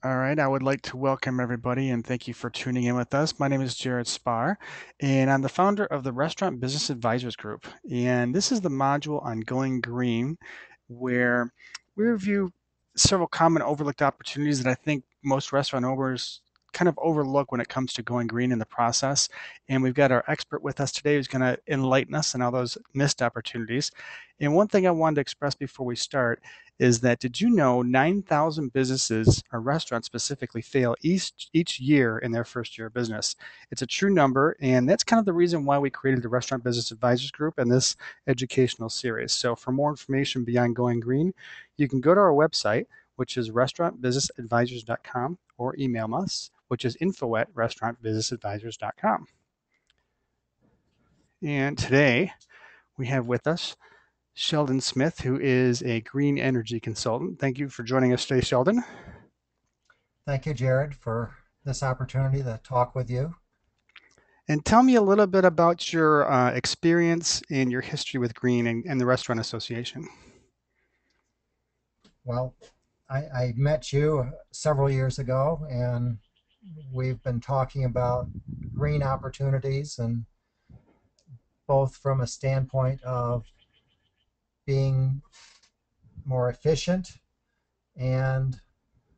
All right, I would like to welcome everybody and thank you for tuning in with us. My name is Jared Sparr, and I'm the founder of the Restaurant Business Advisors Group. And this is the module on going green, where we review several common overlooked opportunities that I think most restaurant owners kind of overlook when it comes to going green in the process. And we've got our expert with us today who's going to enlighten us on all those missed opportunities. And one thing I wanted to express before we start is that did you know 9,000 businesses or restaurants specifically fail each year in their first year of business? It's a true number, and that's kind of the reason why we created the Restaurant Business Advisors Group and this educational series. So for more information beyond going green, you can go to our website, which is restaurantbusinessadvisors.com, or email us, which is info@restaurantbusinessadvisors.com. And today we have with us Sheldon Smith, who is a green energy consultant. Thank you for joining us today, Sheldon. Thank you, Jared, for this opportunity to talk with you. And tell me a little bit about your experience and your history with Green and the Restaurant Association. Well, I met you several years ago, and we've been talking about green opportunities, and both from a standpoint of being more efficient and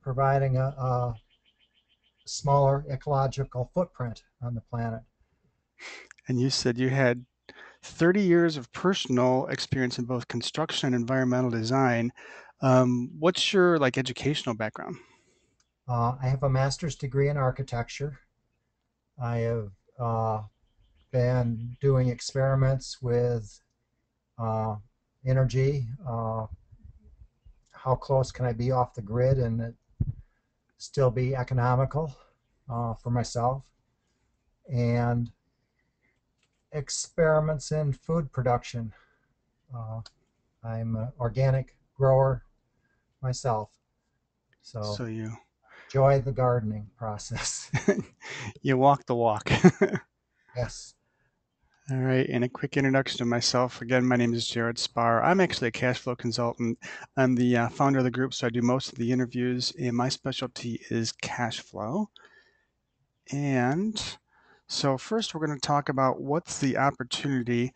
providing a smaller ecological footprint on the planet. And you said you had 30 years of personal experience in both construction and environmental design. What's your educational background? I have a master's degree in architecture. I have been doing experiments with uh, energy. How close can I be off the grid and it still be economical for myself? And experiments in food production. Uh, I'm an organic grower myself, so So you enjoy the gardening process. you walk the walk. Yes. All right, and a quick introduction to myself. Again, my name is Jared Sparr. I'm actually a cash flow consultant. I'm the founder of the group, so I do most of the interviews, and my specialty is cash flow. And so, first, we're going to talk about what's the opportunity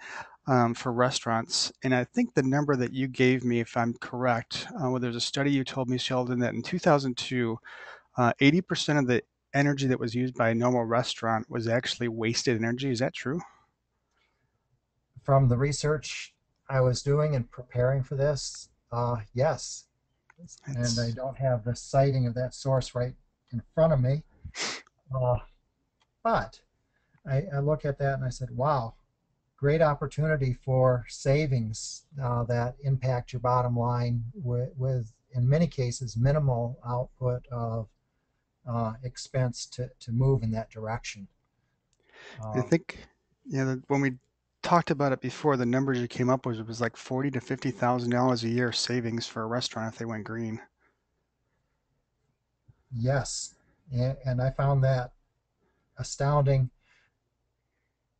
for restaurants. And I think the number that you gave me, if I'm correct, well, there's a study you told me, Sheldon, that in 2002, 80% of the energy that was used by a normal restaurant was actually wasted energy. Is that true? From the research I was doing and preparing for this, yes. And I It's don't have the citing of that source right in front of me. Uh, but I look at that and I said, wow, great opportunity for savings that impact your bottom line with, in many cases, minimal output of expense to move in that direction. I Uh, think, when we talked about it before, the numbers you came up with it was like $40,000 to $50,000 a year savings for a restaurant if they went green. yes, and I found that astounding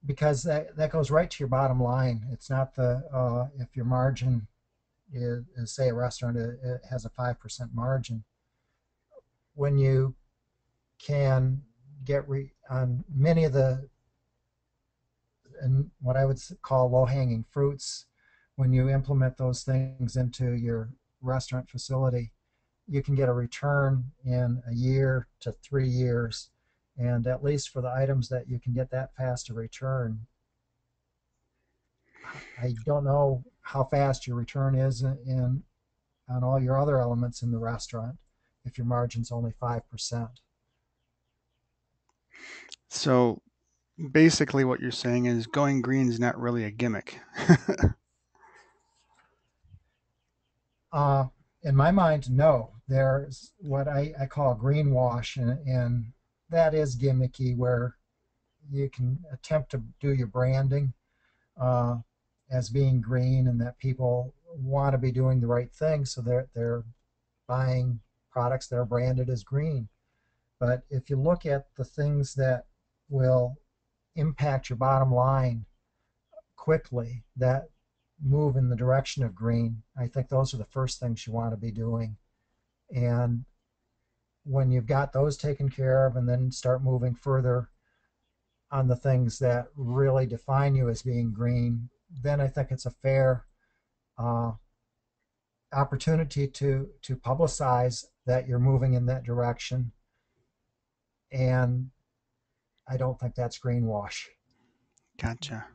because that goes right to your bottom line. It's not the if your margin is say a restaurant it has a 5% margin. When you can get on many of the and what I would call low-hanging fruits, when you implement those things into your restaurant facility, you can get a return in a year to 3 years. And at least for the items that you can get that fast a return, I don't know how fast your return is in on all your other elements in the restaurant if your margin's only 5%. So basically, what you're saying is going green is not really a gimmick. Uh, in my mind, no. There's what I call greenwash, and that is gimmicky, where you can attempt to do your branding uh, as being green, and that people want to be doing the right thing, so they're buying products that are branded as green. But if you look at the things that will impact your bottom line quickly, that move in the direction of green, I think those are the first things you want to be doing. And when you've got those taken care of and then start moving further on the things that really define you as being green, then I think it's a fair uh, opportunity to publicize that you're moving in that direction. And I don't think that's greenwash. Gotcha.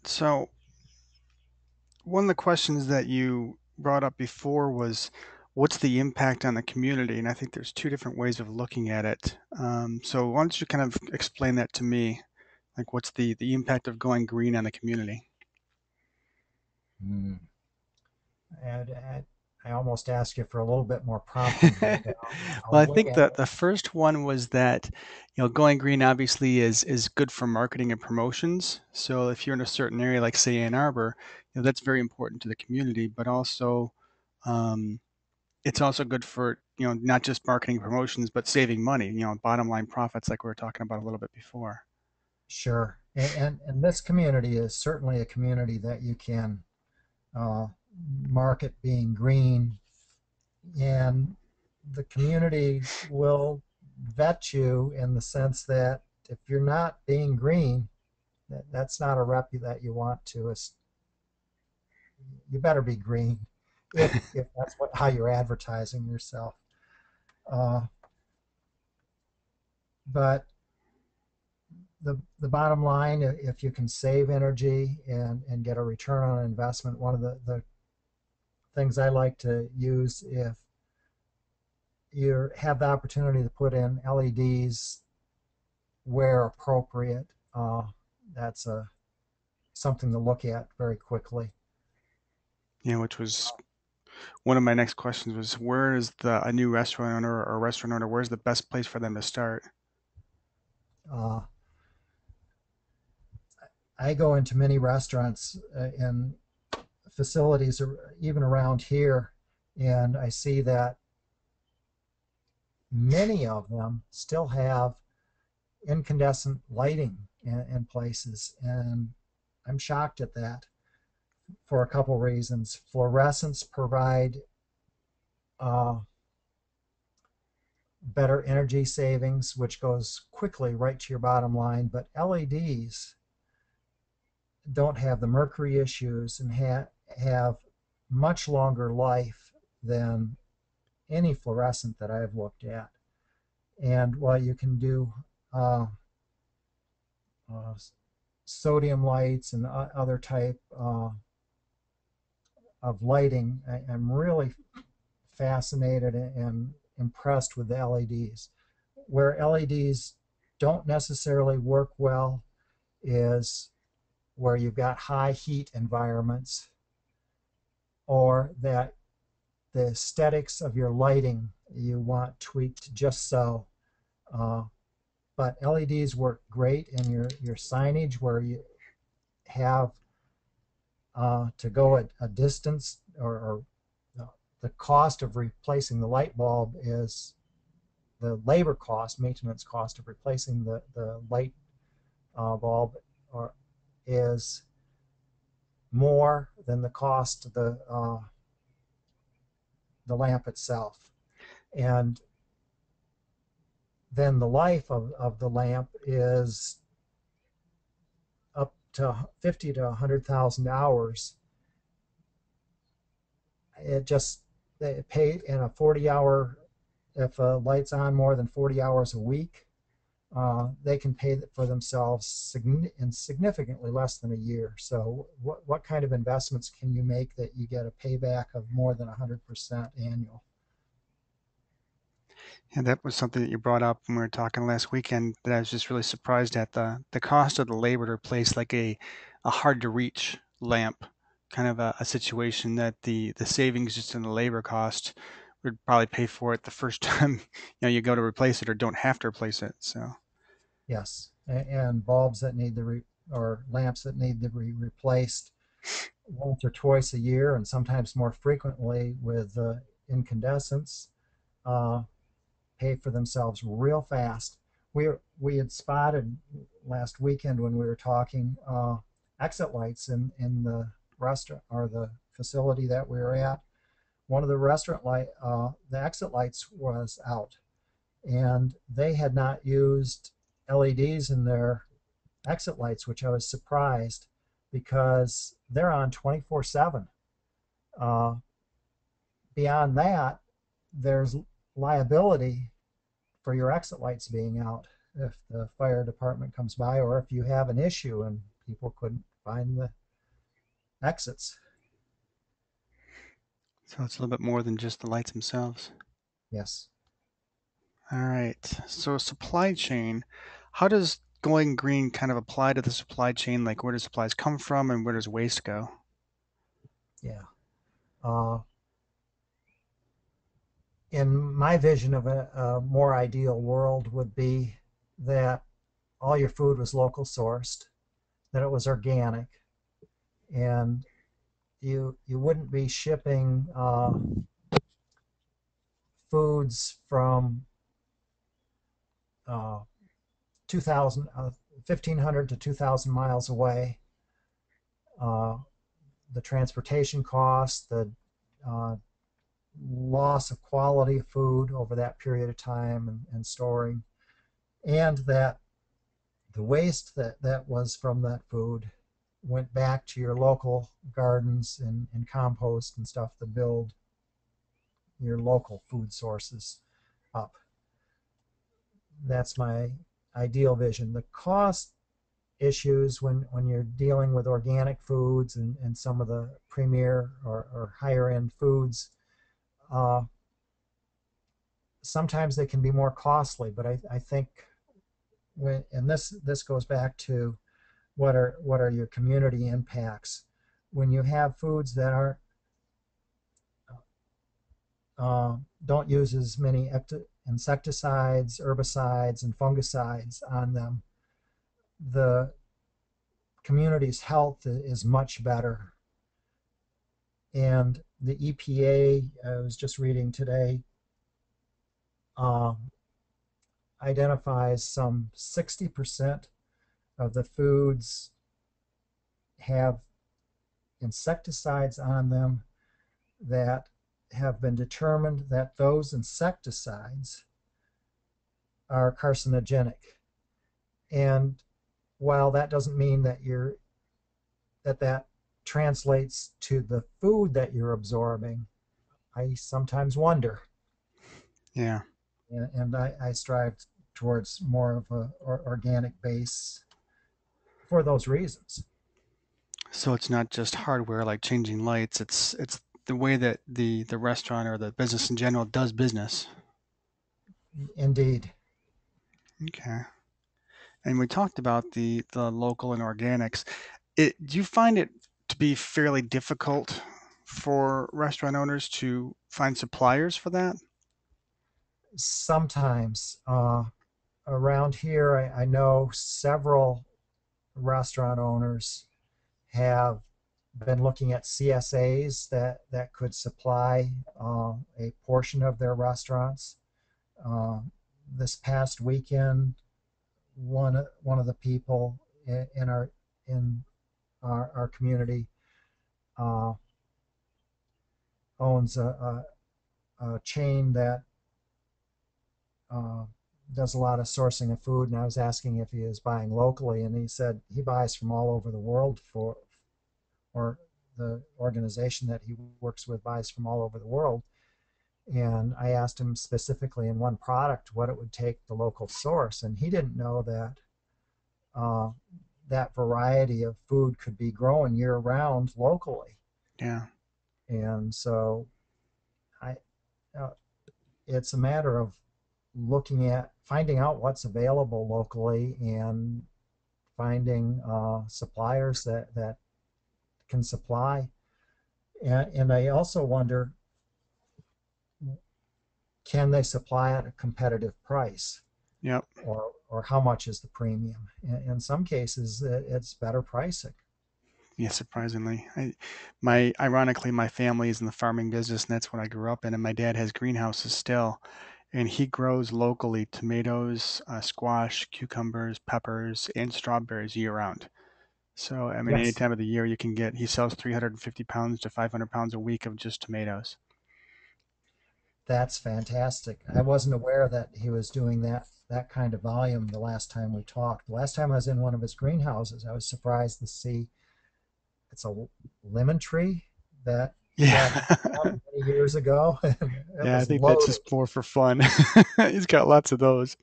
So one of the questions that you brought up before was what's the impact on the community? And I think there's two different ways of looking at it. So why don't you kind of explain that to me? Like what's the impact of going green on the community? Mm. And I almost ask you for a little bit more prompting here, but Well, I'll I wing think it. the first one was that, going green obviously is good for marketing and promotions. So if you're in a certain area, like say Ann Arbor, that's very important to the community, but also um, it's also good for, not just marketing and promotions, but saving money, bottom line profits like we were talking about a little bit before. Sure. And this community is certainly a community that you can uh, market being green, and the community will vet you in the sense that if you're not being green, that's not a rep that you want to. You better be green if that's how you're advertising yourself. Uh, but the bottom line, if you can save energy and get a return on investment, one of the things I like to use, if you have the opportunity to put in LEDs where appropriate, that's something to look at very quickly. Which was one of my next questions was where is a new restaurant owner or restaurant owner, where's the best place for them to start? Uh, I go into many restaurants and facilities, even around here, and I see that many of them still have incandescent lighting in places, and I'm shocked at that for a couple reasons. Fluorescents provide uh, better energy savings, which goes quickly right to your bottom line, but LEDs don't have the mercury issues and have much longer life than any fluorescent that I've looked at. And while you can do uh, uh, sodium lights and other type of lighting, I'm really fascinated and impressed with the LEDs. Where LEDs don't necessarily work well is where you've got high heat environments, or that the aesthetics of your lighting you want tweaked just so. Uh, but LEDs work great in your signage where you have to go at a distance, or the cost of replacing the light bulb is the labor cost, maintenance cost of replacing the light bulb or, is more than the cost of the lamp itself. And then the life of the lamp is up to 50 to 100,000 hours. It just, they pay in a 40-hour, if a light's on more than 40 hours a week, they can pay for themselves in significantly less than a year. So what kind of investments can you make that you get a payback of more than 100% annual? And that was something that you brought up when we were talking last weekend that I was just really surprised at the cost of the labor to replace like a hard to reach lamp, kind of a situation that the savings just in the labor cost would probably pay for it the first time you go to replace it or don't have to replace it. So Yes, and bulbs that need or lamps that need to be replaced once or twice a year, and sometimes more frequently with incandescents, uh, pay for themselves real fast. We had spotted last weekend when we were talking exit lights in the restaurant or the facility that we were at, one of the restaurant light, the exit lights was out, and they had not used LEDs in their exit lights, which I was surprised because they're on 24/7. Uh, Beyond that, there's liability for your exit lights being out if the fire department comes by or if you have an issue and people couldn't find the exits. So it's a little bit more than just the lights themselves. Yes. All right. So supply chain, how does going green kind of apply to the supply chain? Like where do supplies come from and where does waste go? Yeah. Uh, in my vision of a more ideal world would be that all your food was local sourced, that it was organic, and you wouldn't be shipping foods from uh, 2,000, 1,500 to 2,000 miles away. Uh, the transportation costs, the uh, loss of quality food over that period of time and storing, and that the waste that was from that food went back to your local gardens and compost and stuff to build your local food sources up. That's my ideal vision. The cost issues when you're dealing with organic foods and some of the premier or higher end foods, uh, sometimes they can be more costly. But I think and this goes back to what are your community impacts when you have foods that are don't use as many insecticides, herbicides, and fungicides on them. The community's health is much better. And the EPA, I was just reading today, um, identifies some 60% of the foods have insecticides on them that have been determined that those insecticides are carcinogenic. And while that doesn't mean that translates to the food that you're absorbing, I sometimes wonder. Yeah. And I strive towards more of a organic base for those reasons. So it's not just hardware like changing lights, it's the way that the restaurant or the business in general does business. Indeed. Okay. And we talked about the local and organics. Do you find it to be fairly difficult for restaurant owners to find suppliers for that? Sometimes around here, I know several restaurant owners have been looking at CSAs that could supply a portion of their restaurants. Uh, this past weekend, one of the people in our community uh, owns a chain that uh, does a lot of sourcing of food, and I was asking if he is buying locally, and he said he buys from all over the world or the organization that he works with buys from all over the world. And I asked him specifically in one product what it would take the local source, and he didn't know that uh, that variety of food could be grown year round locally. Yeah. And so I, uh, it's a matter of looking at finding out what's available locally and finding suppliers that can supply. And I also wonder, can they supply at a competitive price? Yep. Or how much is the premium? In some cases, it's better pricing. Yeah, surprisingly. My ironically, my family is in the farming business, and that's what I grew up in. And my dad has greenhouses still, and he grows locally tomatoes, squash, cucumbers, peppers, and strawberries year round. So, any Yes. time of the year you can get, he sells 350 pounds to 500 pounds a week of just tomatoes. That's fantastic. I wasn't aware that he was doing that kind of volume the last time we talked. The last time I was in one of his greenhouses, I was surprised to see it's a lemon tree that he Yeah. bought many years ago, and it Yeah, I was think that's just loaded. more for fun. He's got lots of those.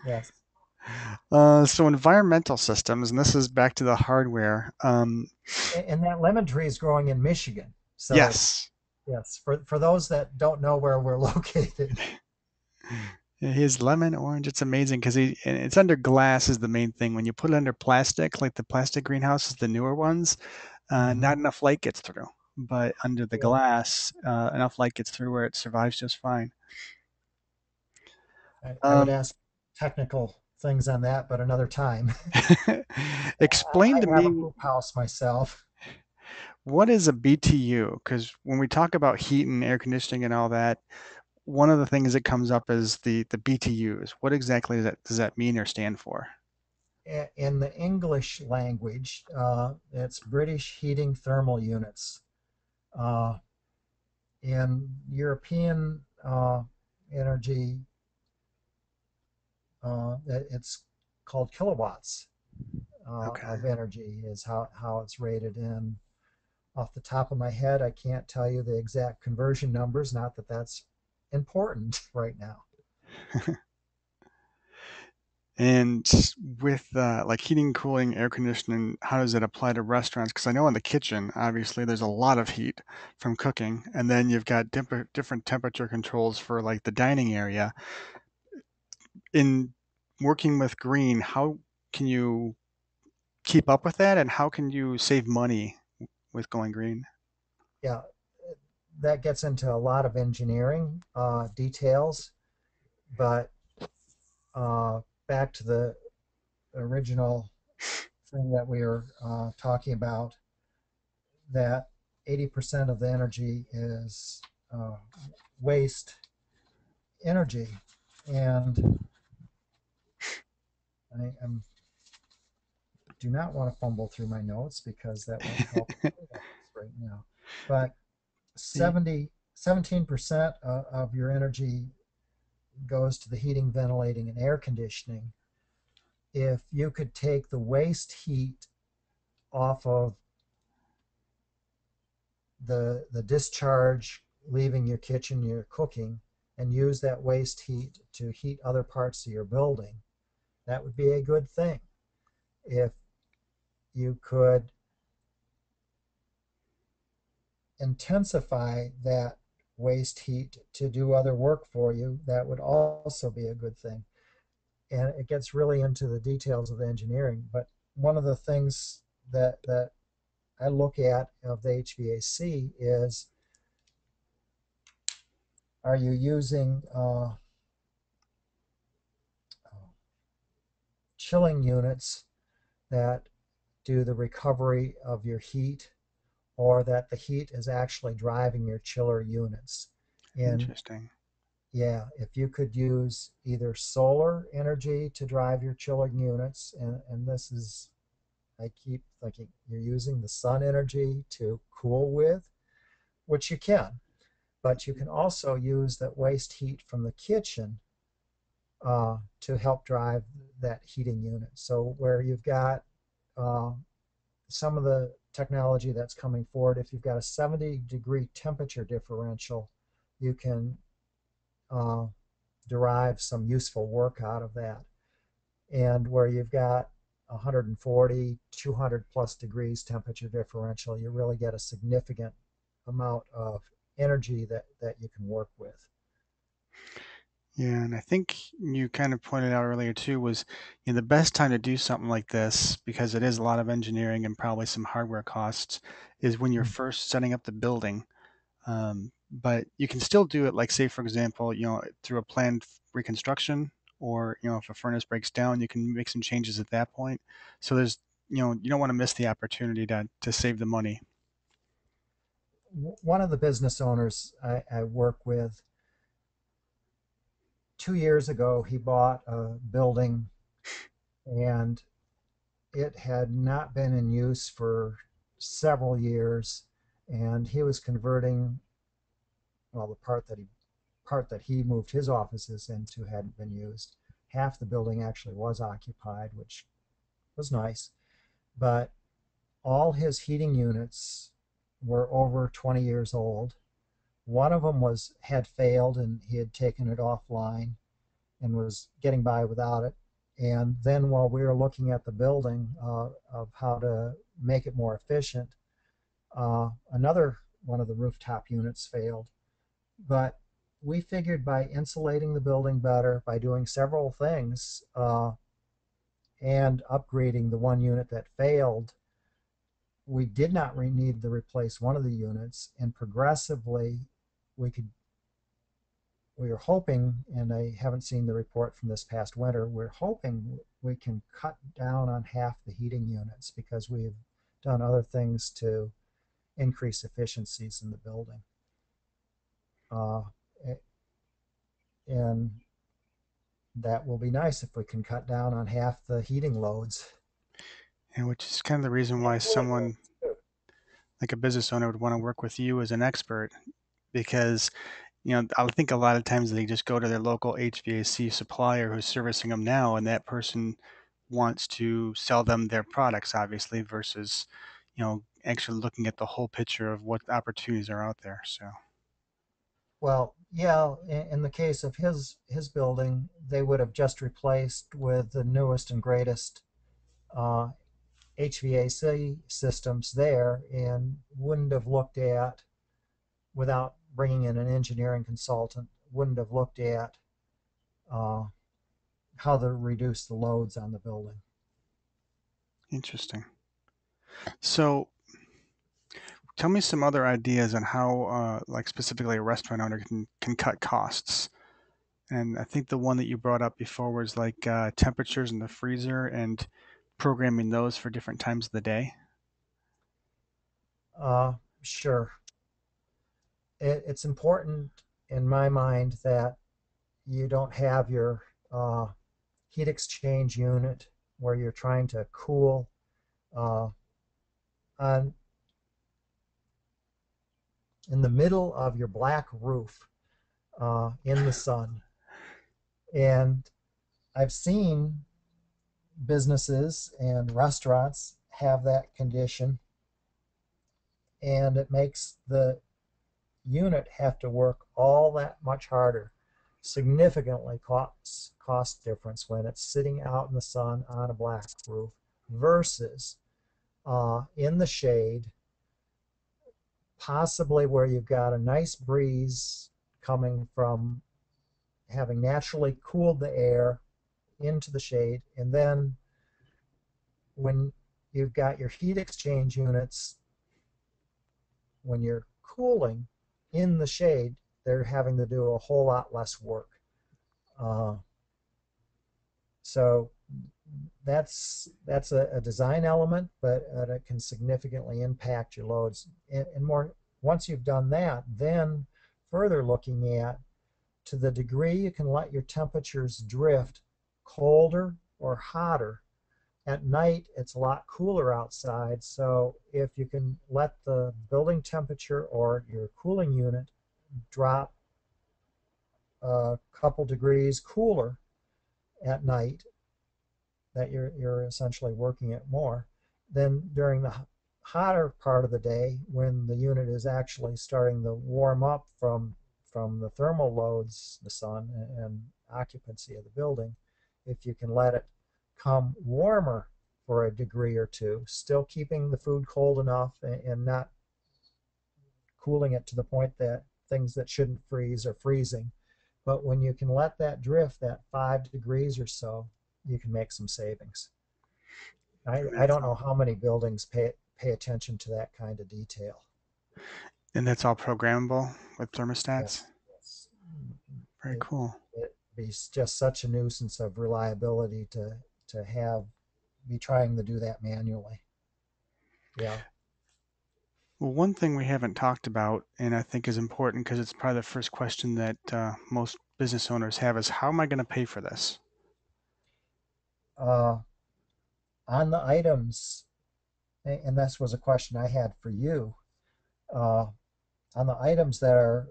Yes, So environmental systems, and this is back to the hardware. and that lemon tree is growing in Michigan. So Yes, yes, for those that don't know where we're located, his lemon orange, it's amazing because and it's under glass is the main thing. When you put it under plastic, like the plastic greenhouses, the newer ones, not hmm enough light gets through. But under the yeah, glass, enough light gets through where it survives just fine. I would Um, ask technical things on that, but another time. explain I to have a me hoop house myself. what is a BTU? Because when we talk about heat and air conditioning and all that, one of the things that comes up is the BTUs. What exactly does that mean or stand for? In the English language, it's British Heating Thermal Units. Uh, in European energy, it's called kilowatts Okay. of energy, is how it's rated. And off the top of my head, I can't tell you the exact conversion numbers, not that that's important right now. And with like heating, cooling, air conditioning, how does it apply to restaurants? Because I know in the kitchen, obviously, there's a lot of heat from cooking, and then you've got different temperature controls for like the dining area. In working with green, how can you keep up with that, and how can you save money with going green? Yeah, that gets into a lot of engineering details, but uh, back to the original thing that we were talking about, that 80% of the energy is uh, waste energy. And I do not want to fumble through my notes because that won't help right now. But 17% of your energy goes to the heating, ventilating, and air conditioning. If you could take the waste heat off of the discharge leaving your kitchen, your cooking, and use that waste heat to heat other parts of your building, that would be a good thing. If you could intensify that waste heat to do other work for you, that would also be a good thing. And it gets really into the details of the engineering. But one of the things that I look at of the HVAC is, are you using chilling units that do the recovery of your heat, or that the heat is actually driving your chiller units? And Interesting. yeah, if you could use either solar energy to drive your chilling units, and this is, I keep thinking you're using the sun energy to cool with, which you can, but you can also use that waste heat from the kitchen to help drive that heating unit. So where you've got uh, some of the technology that's coming forward, if you've got a 70-degree temperature differential, you can uh, derive some useful work out of that. And where you've got 140, 200 plus degrees temperature differential, you really get a significant amount of energy that you can work with. Yeah, and I think you kind of pointed out earlier too was, the best time to do something like this, because it is a lot of engineering and probably some hardware costs, is when you're Mm. first setting up the building. But you can still do it, like say for example, through a planned reconstruction, or if a furnace breaks down, you can make some changes at that point. So you don't want to miss the opportunity to save the money. One of the business owners I work with, 2 years ago, he bought a building and it had not been in use for several years. And he was converting, well, the part that he part that he moved his offices into hadn't been used. Half the building actually was occupied, which was nice. But all his heating units were over 20 years old. One of them had failed and he had taken it offline and was getting by without it. And then while we were looking at the building of how to make it more efficient, another one of the rooftop units failed. But we figured by insulating the building better, by doing several things, and upgrading the one unit that failed, we did not need to replace one of the units, and progressively we could we are hoping, and I haven't seen the report from this past winter, we're hoping we can cut down on half the heating units because we've done other things to increase efficiencies in the building. Uh, and that will be nice if we can cut down on half the heating loads And which is kind of the reason why and cooling someone loads too. like a business owner would want to work with you as an expert because I think a lot of times they just go to their local HVAC supplier who's servicing them now, and that person wants to sell them their products, obviously, versus, actually looking at the whole picture of what opportunities are out there. So Well, yeah, in the case of his building, they would have just replaced with the newest and greatest uh, HVAC systems there and wouldn't have looked at, without bringing in an engineering consultant, wouldn't have looked at uh, how to reduce the loads on the building. interesting. So tell me some other ideas on how, like specifically a restaurant owner can cut costs. And I think the one that you brought up before was like temperatures in the freezer and programming those for different times of the day. Sure, it's important in my mind that you don't have your uh, heat exchange unit where you're trying to cool uh, on in the middle of your black roof in the sun. And I've seen businesses and restaurants have that condition, and it makes the unit have to work all that much harder. Significantly cost difference when it's sitting out in the sun on a black roof versus in the shade, possibly where you've got a nice breeze coming from having naturally cooled the air into the shade, and then when you've got your heat exchange units, when you're cooling in the shade, they're having to do a whole lot less work. Uh, so that's a design element, but it can significantly impact your loads. And more once you've done that, then further looking at to the degree you can let your temperatures drift colder or hotter. At night, it's a lot cooler outside, so if you can let the building temperature or your cooling unit drop a couple degrees cooler at night, that you're essentially working it more. Then during the hotter part of the day, when the unit is actually starting to warm up from the thermal loads, the sun and occupancy of the building, if you can let it come warmer for a degree or two, still keeping the food cold enough and not cooling it to the point that things that shouldn't freeze are freezing. But when you can let that drift that 5 degrees or so, you can make some savings. I That's don't know all, how many buildings pay attention to that kind of detail. and that's all programmable with thermostats. Yes, yes. Very It, cool. it be just such a nuisance of reliability to have be trying to do that manually. Yeah. Well, one thing we haven't talked about, and I think is important because it's probably the first question that most business owners have, is how am I going to pay for this? Uh, on the items, and this was a question I had for you. Uh, on the items that are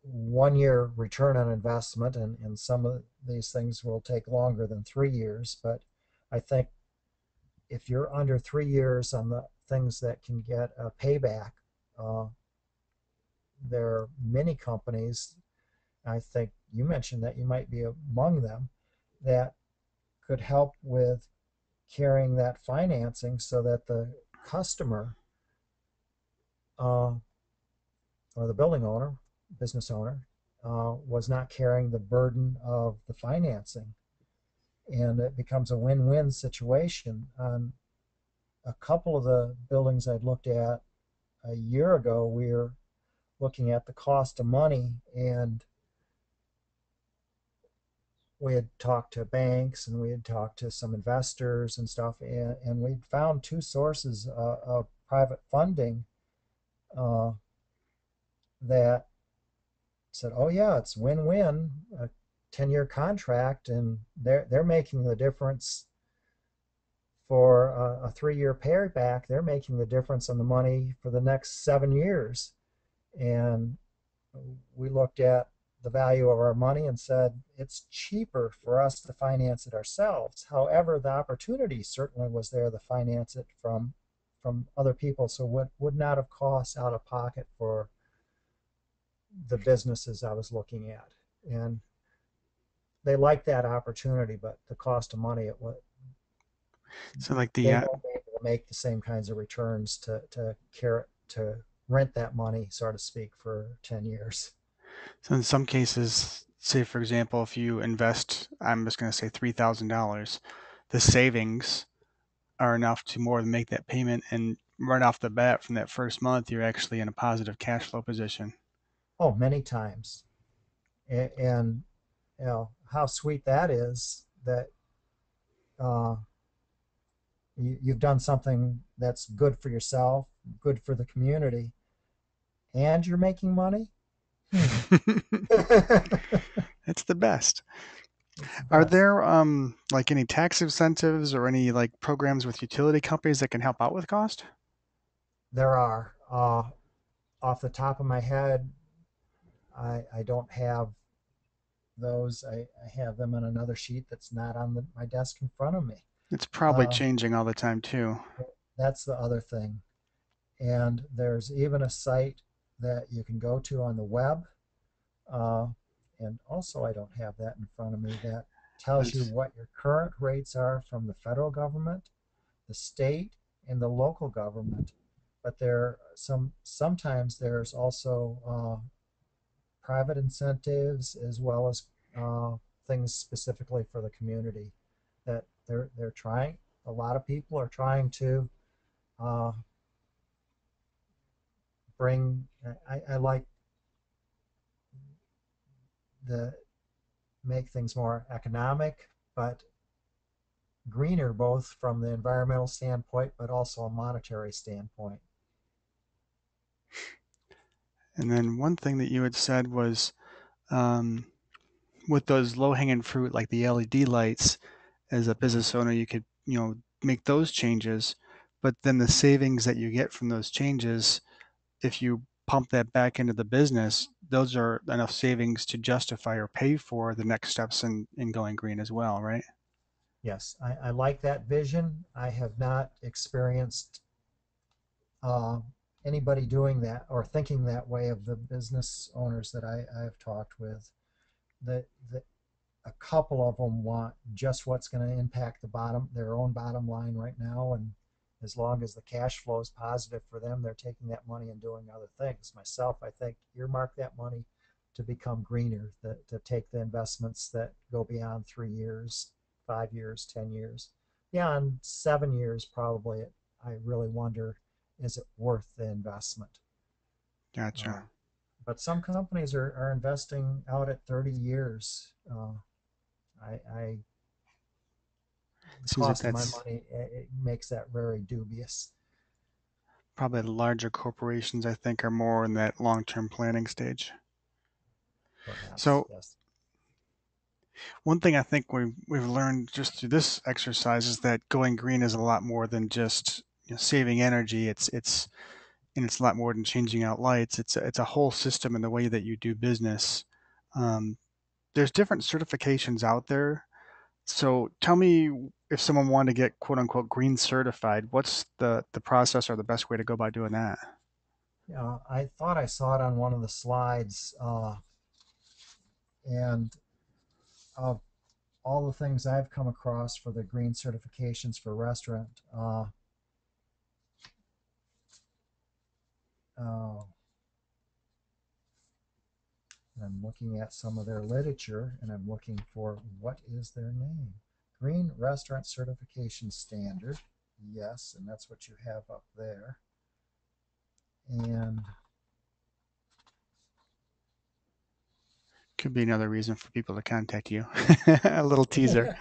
1 year return on investment, and some of these things will take longer than 3 years. But I think if you're under 3 years on the things that can get a payback, uh, there are many companies. I think you mentioned that you might be among them that could help with carrying that financing so that the customer uh, or the building owner, business owner, was not carrying the burden of the financing. And it becomes a win win situation. On a couple of the buildings I'd looked at a year ago, we were looking at the cost of money, and we had talked to banks and we had talked to some investors and stuff, and we'd found two sources of private funding uh, that said, "Oh yeah, it's win-win, a 10-year contract, and they're making the difference for a 3-year payback. They're making the difference on the money for the next 7 years." And we looked at the value of our money and said it's cheaper for us to finance it ourselves. However, the opportunity certainly was there to finance it from other people, so what would not have cost out of pocket for the businesses I was looking at. And they like that opportunity, but the cost of money, So like the they won't be able to make the same kinds of returns to rent that money, so to speak, for 10 years. so in some cases, say for example, if you invest, I'm just going to say $3,000, the savings are enough to more than make that payment, and right off the bat from that first month, you're actually in a positive cash flow position. Oh, many times. And how sweet that is that uh, you've done something that's good for yourself, good for the community, and you're making money. Hmm. It's the best. It's the Are best. there like any tax incentives or any like programs with utility companies that can help out with cost? There are, off the top of my head, I don't have those. I have them on another sheet that's not on my desk in front of me. It's probably Uh, changing all the time too. that's the other thing. And there's even a site that you can go to on the web. Uh, and also, I don't have that in front of me, that tells you That's what your current rates are from the federal government, the state, and the local government. But sometimes there's also private incentives as well as things specifically for the community that they're trying. A lot of people are trying to uh, bring. I like the make things more economic, but greener, both from the environmental standpoint, but also a monetary standpoint. and then one thing that you had said was um, with those low hanging fruit like the LED lights, as a business owner, you could make those changes, but then the savings that you get from those changes, if you pump that back into the business, those are enough savings to justify or pay for the next steps in going green as well, right? Yes, I like that vision. I have not experienced uh, anybody doing that or thinking that way of the business owners that I've talked with. The a couple of them want just what's going to impact their own bottom line right now, and as long as the cash flow is positive for them, they're taking that money and doing other things. Myself, I think earmark that money to become greener, to take the investments that go beyond 3 years, 5 years, 10 years. Beyond 7 years, probably, I really wonder, is it worth the investment? Gotcha. Uh, but some companies are investing out at 30 years. I the Seems like cost of my that's money, it makes that very dubious. probably the larger corporations, I think, are more in that long-term planning stage. Perhaps, So yes. one thing I think we've learned just through this exercise is that going green is a lot more than just saving energy. It's and it's a lot more than changing out lights. It's a whole system in the way that you do business. Um, there's different certifications out there. So tell me, if someone wanted to get quote unquote green certified, what's the process or the best way to go about doing that? I thought I saw it on one of the slides, and of all the things I've come across for the green certifications for restaurant, uh, I'm looking at some of their literature, and I'm looking for what is their name. Green Restaurant Certification Standard. Yes, and that's what you have up there. And Could be another reason for people to contact you. A little teaser.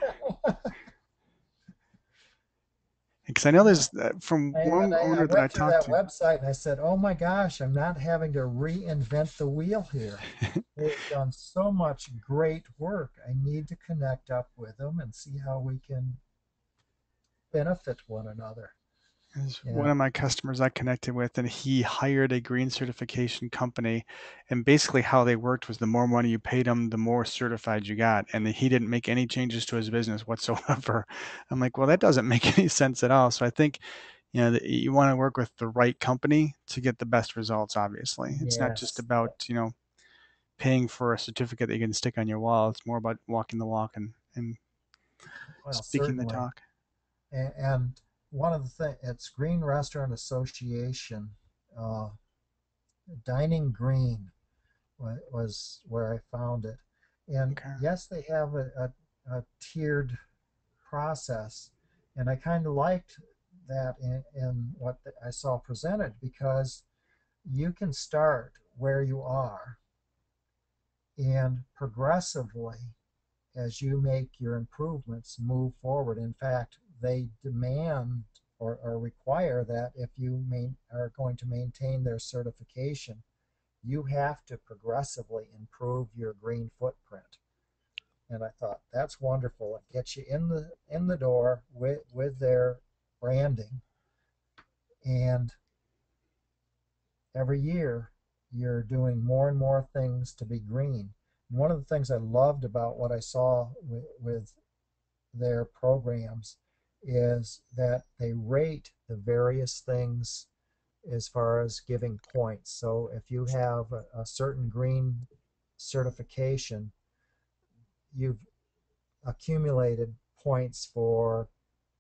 Because I know yeah, there's, from and one I owner that I went through talked that to, website and I said, oh my gosh, I'm not having to reinvent the wheel here. They've done so much great work. I need to connect up with them and see how we can benefit one another. there's one Yeah. of my customers I connected with, and he hired a green certification company. And basically, how they worked was the more money you paid him, the more certified you got. And he didn't make any changes to his business whatsoever. I'm like, well, that doesn't make any sense at all. So I think, that you want to work with the right company to get the best results, obviously. It's not just Yes. about, paying for a certificate that you can stick on your wall. It's more about walking the walk and Well, speaking the certainly. talk. And one of the things, it's Green Restaurant Association, uh, Dining Green was where I found it. And Okay. yes, they have a tiered process. And I kind of liked that in what I saw presented because you can start where you are and progressively, as you make your improvements, move forward. In fact, they demand or require that if you are going to maintain their certification, you have to progressively improve your green footprint. And I thought that's wonderful. It gets you in the door with their branding, and every year you're doing more and more things to be green. And one of the things I loved about what I saw with their programs is that they rate the various things as far as giving points. So if you have a certain green certification, you've accumulated points for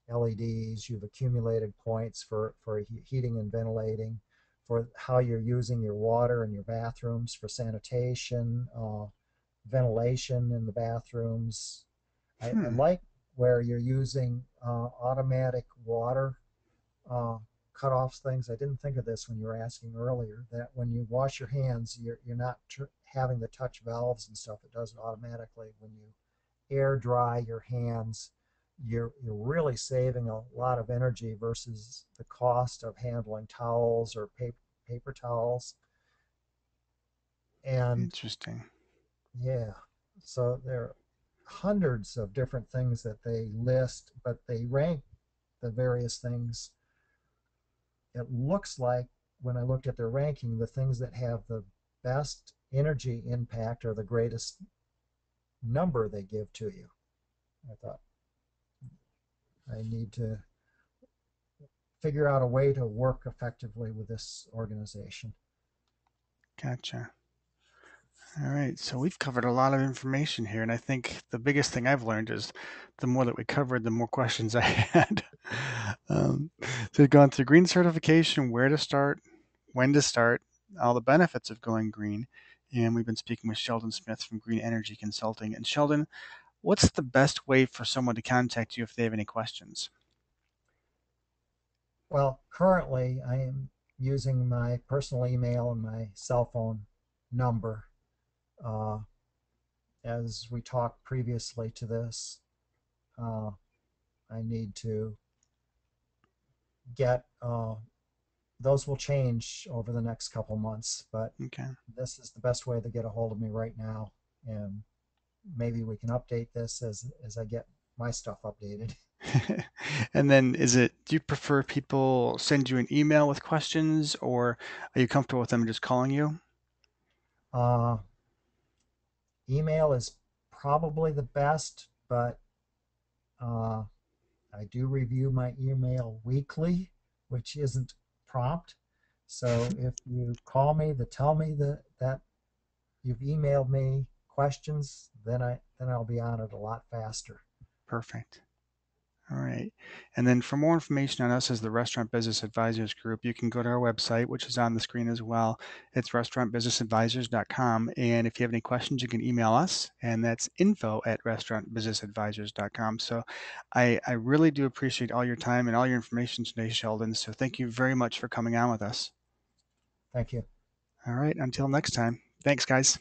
LEDs, you've accumulated points for heating and ventilating, for how you're using your water in your bathrooms, for sanitation, ventilation in the bathrooms. I Hmm. like where you're using automatic water cutoffs things. I didn't think of this when you were asking earlier, that when you wash your hands, you're not having to touch valves and stuff. It does it automatically. When you air dry your hands, you're really saving a lot of energy versus the cost of handling towels or paper towels. And Interesting. yeah, so there are hundreds of different things that they list, but they rank the various things. It looks like when I looked at their ranking, the things that have the best energy impact are the greatest number they give to you. I thought I need to figure out a way to work effectively with this organization. Gotcha. All right. So we've covered a lot of information here, and I think the biggest thing I've learned is the more that we covered, the more questions I had. So we've gone through green certification, where to start, when to start, all the benefits of going green, and we've been speaking with Sheldon Smith from Green Energy Consulting. And Sheldon, what's the best way for someone to contact you if they have any questions? Well, currently I am using my personal email and my cell phone number. Uh, as we talked previously to this, uh, I need to get those will change over the next couple months, but Okay. this is the best way to get a hold of me right now. And maybe we can update this as I get my stuff updated. And then do you prefer people send you an email with questions, or are you comfortable with them just calling you? Uh, Email is probably the best, but uh, I do review my email weekly, which isn't prompt. So if you call me to tell me that you've emailed me questions, then I'll be on it a lot faster. Perfect. All right. And then for more information on us as the Restaurant Business Advisors Group, you can go to our website, which is on the screen as well. It's restaurantbusinessadvisors.com. And if you have any questions, you can email us, and that's info@restaurantbusinessadvisors.com. So I really do appreciate all your time and all your information today, Sheldon. So thank you very much for coming on with us. Thank you. All right. Until next time. Thanks, guys.